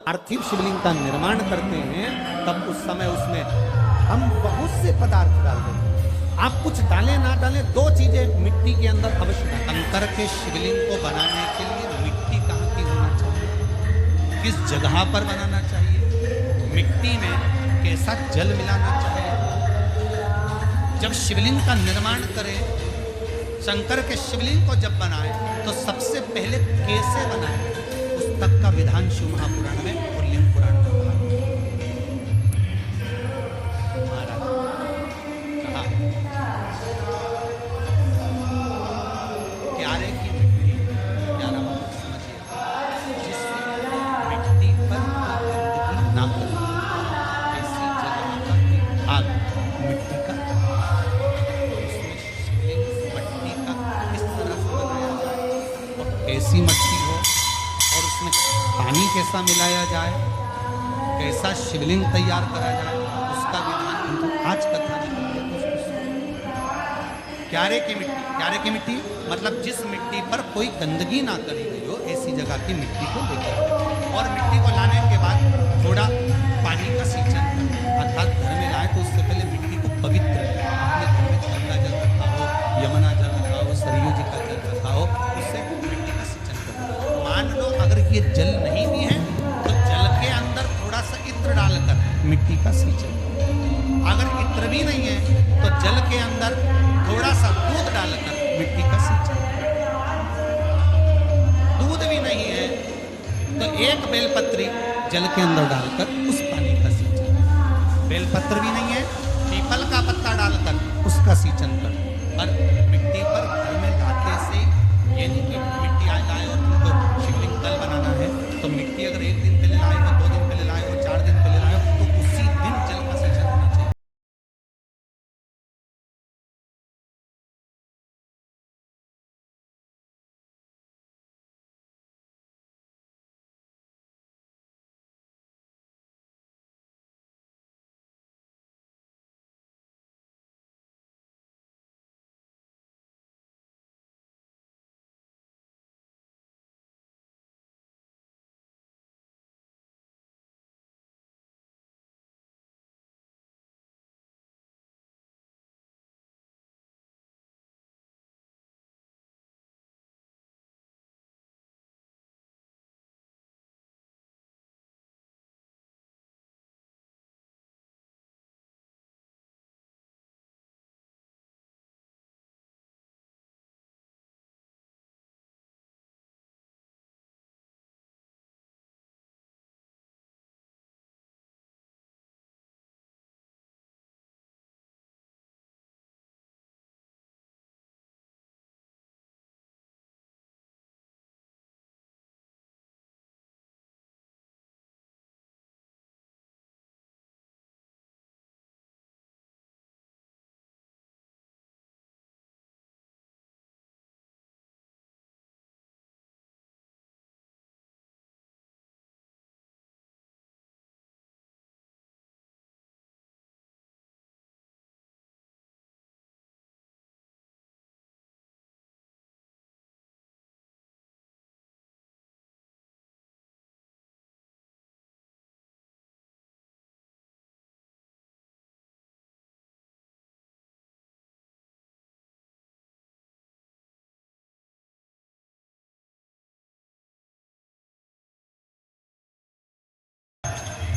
पार्थिव शिवलिंग का निर्माण करते हैं तब उस समय उसमें हम बहुत से पदार्थ डालते हैं। आप कुछ डालें ना डालें, दो चीजें मिट्टी के अंदर अवश्य डालें। शंकर के शिवलिंग को बनाने के लिए मिट्टी कहाँ की होना चाहिए, किस जगह पर बनाना चाहिए, मिट्टी में कैसा जल मिलाना चाहिए। जब शिवलिंग का निर्माण करें, शंकर के शिवलिंग को जब बनाए तो सबसे पहले कैसे बनाए, उस तक का विधान शिव महापुराण में और लिंग पुराण में कहा। महाराज कहा क्यारे की मिट्टी, क्यारा मतलब समझिए, जिस मिट्टी पर गंदगी ना करे, ऐसी जगह का एक भाग मिट्टी का, उसमें शिवलिंग मट्टी का किस तरह से बनाया जाए और कैसी मट्टी हो, और उसमें पानी कैसा मिलाया जाए, कैसा शिवलिंग तैयार करा जाए, उसका विधान हम तो आज कथा में क्यारे की मिट्टी। क्यारे की मिट्टी मतलब जिस मिट्टी पर कोई गंदगी ना करी गई हो, ऐसी जगह की मिट्टी को लेकर, और मिट्टी को लाने के बाद थोड़ा पानी का सींचन करें, अर्थात घर में लाए तो उससे पहले मिट्टी को पवित्र करें। अपने घर में गंगा जल रखा हो, यमुना जल रखा हो, सरयू जी का जल रखा हो, उससे मिट्टी का सींचन करें। मान लो अगर ये जल नहीं भी है तो जल के अंदर थोड़ा सा इत्र डालकर मिट्टी का सींचन। अगर इत्र भी नहीं है तो जल के अंदर थोड़ा सा दूध डालकर मिट्टी का सींचन। दूध भी नहीं है तो एक बेलपत्री जल के अंदर डालकर उस पानी का सींचन। बेलपत्र भी नहीं है, पीपल का पत्ता डालकर उसका सींचन कर। पर मिट्टी पर घर में लाते से ये नहीं कि मिट्टी आए लाए और तुमको शिवलिंग कल बनाना है, तो मिट्टी अगर एक दिन पहले लाए हो, 2 दिन पहले लाए हो, 4 दिन पहले लाए हो, तो उसी दिन जल का सींचन होना चाहिए।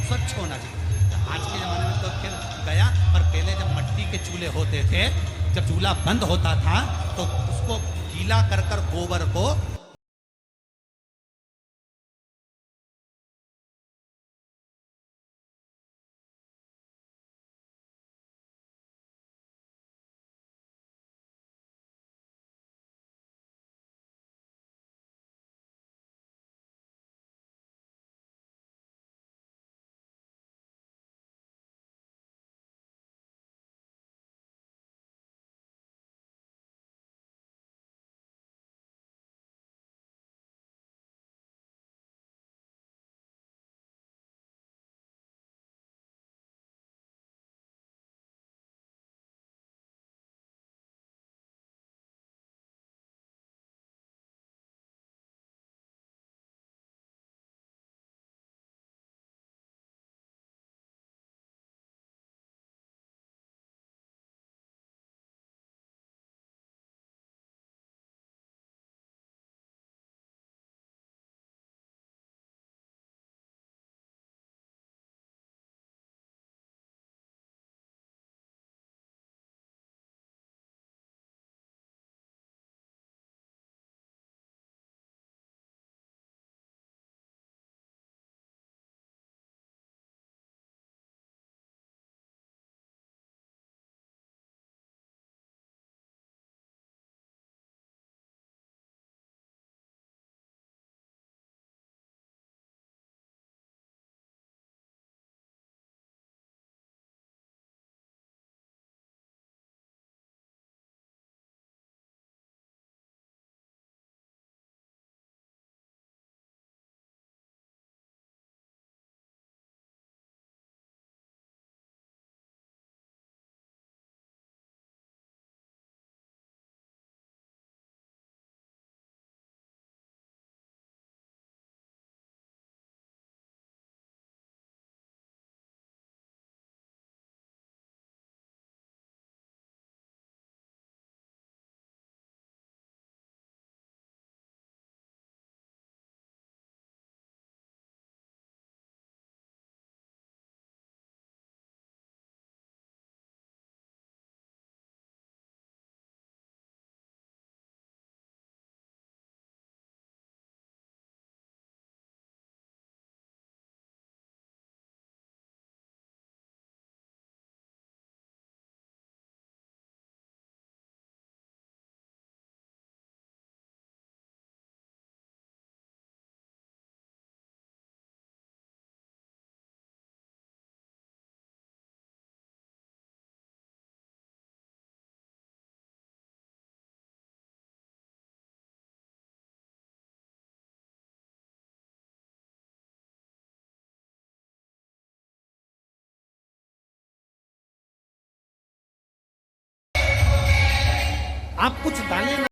स्वच्छ होना चाहिए। आज के ज़माने में तो फिर गया, पर पहले जब मट्टी के चूल्हे होते थे, जब चूल्हा बंद होता था तो उसको गीला कर कर गोबर को आप कुछ डालें ना।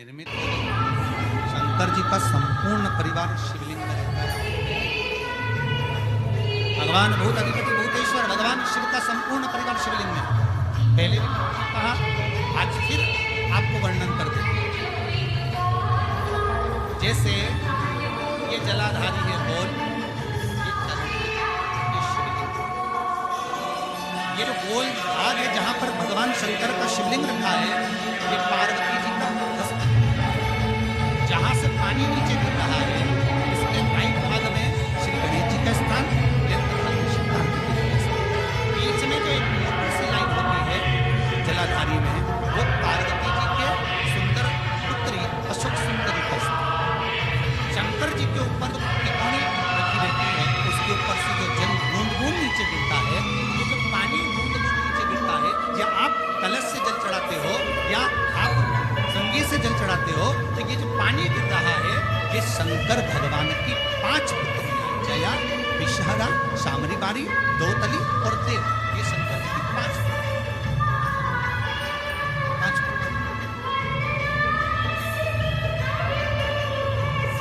निर्मित हो गई। शंकर जी का संपूर्ण परिवार शिवलिंग में रहता है। भगवान भूत अधिपति भूतेश्वर भगवान शिव का संपूर्ण परिवार शिवलिंग में। पहले भी कहा, आज फिर आपको वर्णन कर देते हैं। जैसे ये जलाधारी है गोल, ये चरण, ये शिवलिंग। ये जो गोल भाग है जहां पर भगवान शंकर का शिवलिंग रखा है, ये पार्वती जी का हस्त है। जहां से पानी नीचे गिर रहा है, इसके राइट भाग में श्री गणेश जी का स्थान, लेफ्ट भाग में श्री कार्तिक जी का स्थान। बीच में जो एक मोटी सी लाइन होती है जलाधारी में, वो पार्वती जी के सुंदर पुत्री अशोक सुंदरी का स्थान। शंकर जी के ऊपर जो टिप्पणी रखी रहती है, उसके ऊपर से जो जल बूंद बूंद नीचे गिरता है, ये जो पानी बूंद बूंद नीचे गिरता है, या आप कलश से जल चढ़ाते हो या आप संगीत से जल चढ़ाते हो, तो ये जो पानी गिर रहा है, ये शंकर भगवान की 5 पुत्रियां जया, विषहरा, शामरीबारी, दौतली और देव, ये शंकर जी की 5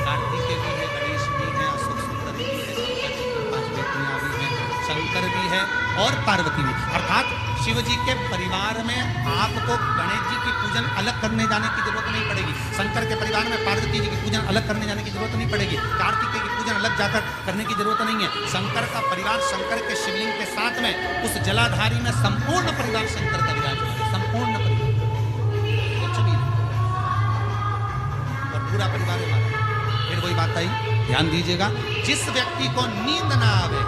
कार्तिकेय भी है, गणेश भी है, अशोक सुंदर भी है, शंकर जी की 5 बेटियां भी हैं, शंकर भी है और पार्वती भी। अर्थात शिव जी के परिवार में आपको गणेश जी की पूजन अलग करने जाने की जरूरत नहीं पड़ेगी। शंकर के परिवार में पार्वती जी की पूजन अलग करने जाने की जरूरत नहीं पड़ेगी। कार्तिकेय की पूजन अलग जाकर करने की जरूरत नहीं है। शंकर का परिवार शंकर के शिवलिंग के साथ में उस जलाधारी में संपूर्ण परिवार शंकर का विराजमान है। संपूर्ण परिवार, कुछ भी नहीं, और पूरा परिवार हमारा। फिर वही बात आई, ध्यान दीजिएगा, जिस व्यक्ति को नींद ना आवे,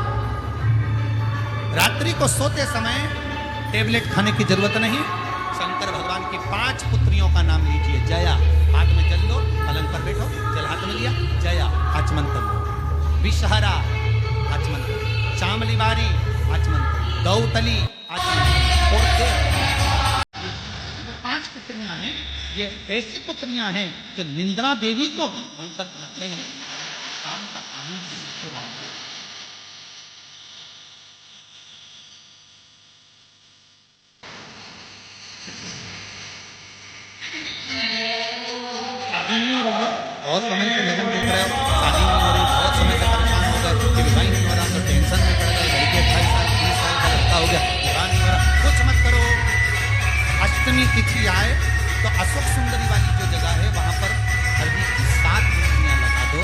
रात्रि को सोते समय टेबलेट खाने की जरूरत नहीं, शंकर भगवान की 5 पुत्रियों का नाम लीजिए। जया, हाथ में जल लो, पलंग पर बैठो, जल हाथ में लिया, जया आचमन कर लो। विषहरा आचमन कर लो, शामलीबारी आचमन कर लो, दौतली आचमन कर लो, और देव। 5 पुत्रियां हैं ये ऐसी पुत्रियां हैं जो निंद्रा देवी को मंत्र करते हैं। काम का आनंद बहुत समय से लेकिन देख रहे हो शादी नहीं हो रही, बहुत समय से परेशान हो गए कि विवाह नहीं हो रहा, तो टेंशन में पड़ गए। लड़के 28 साल 30 साल का लड़का हो गया, विवाह नहीं हो रहा। कुछ मत करो, अष्टमी तिथि आए तो अशोक सुंदरी वाली जो जगह है वहां पर हल्दी की 7 बिंदियां लगा दो,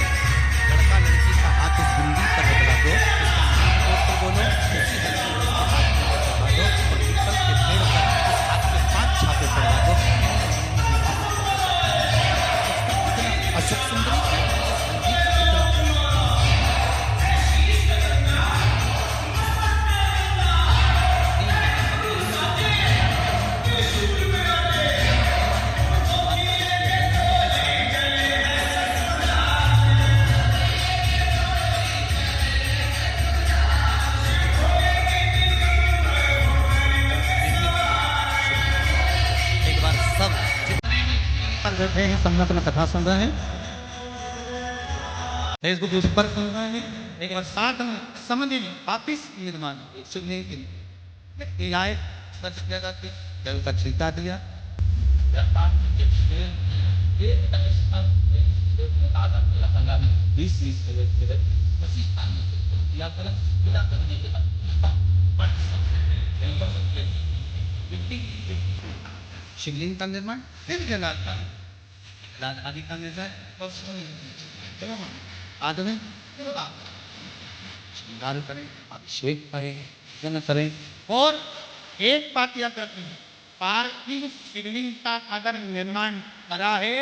लड़का लड़की का हाथ उस बिंदी पर लगा दो, उसका नाम गोत्र बोलो, उसी हल्दी को उसके हाथ में लगा दो और पीपल के पेड़ पर उस हाथ के 5 छापे पड़वा दो। अशोक सुंदरी के हल्दी का कितना एक बार सब जितने बैठे हैं संगत में कथा सुन रहे हैं, फेसबुक यूज पर सुन रहे हैं, एक बार साथ में समझिए वापिस निर्माण सुनने के लिए आए छिटा दिया शिवलिंग का निर्माण फिर जलाता आदि का निर्माण आदमी श्रृंगार करें, अभिषेक करें, जन करें। और एक बात याद रखनी है, पार्थिव शिवलिंग का अगर निर्माण करा है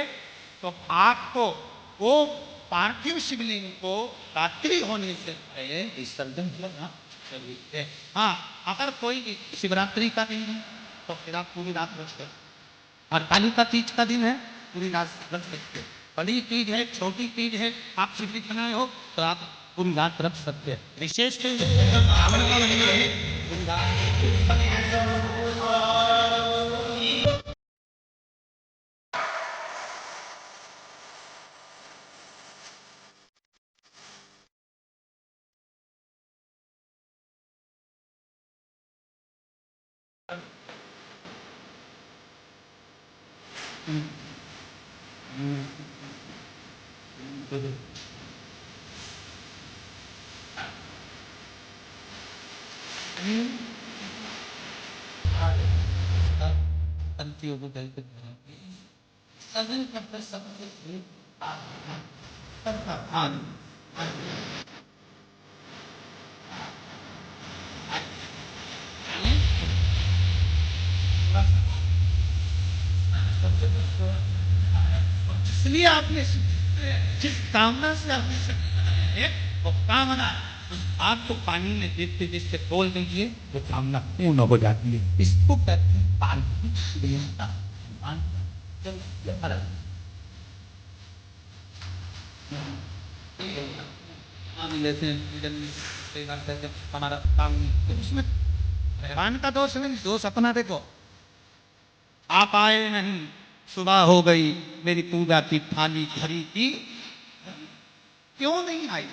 तो आपको वो पार्थिव शिवलिंग को रात्रि होने से पहले विसर्जन करना जरूरी है। हाँ, अगर कोई शिवरात्रि का दिन है तो फिर आप पूरी रात रख सकते, और कालिका तीज का दिन है पूरी रात रख सकते, बड़ी तीज है छोटी तीज है आप शिवलिंग बनाए हो तो आप पूरी रात रख सकते हैं। विशेष इसलिए आपने जिस कामना से आपने वो कामना आपको पानी में देखते देखते बोल दीजिए वो कामना पूर्ण हो जाती है। इसको कहते हैं पानी शिवलिंगता। हमारा काम उसमें भगवान का दोष नहीं, दोष अपना देखो। आप आए नहीं, सुबह हो गई, मेरी पूजा की थाली भरी थी, क्यों नहीं आई?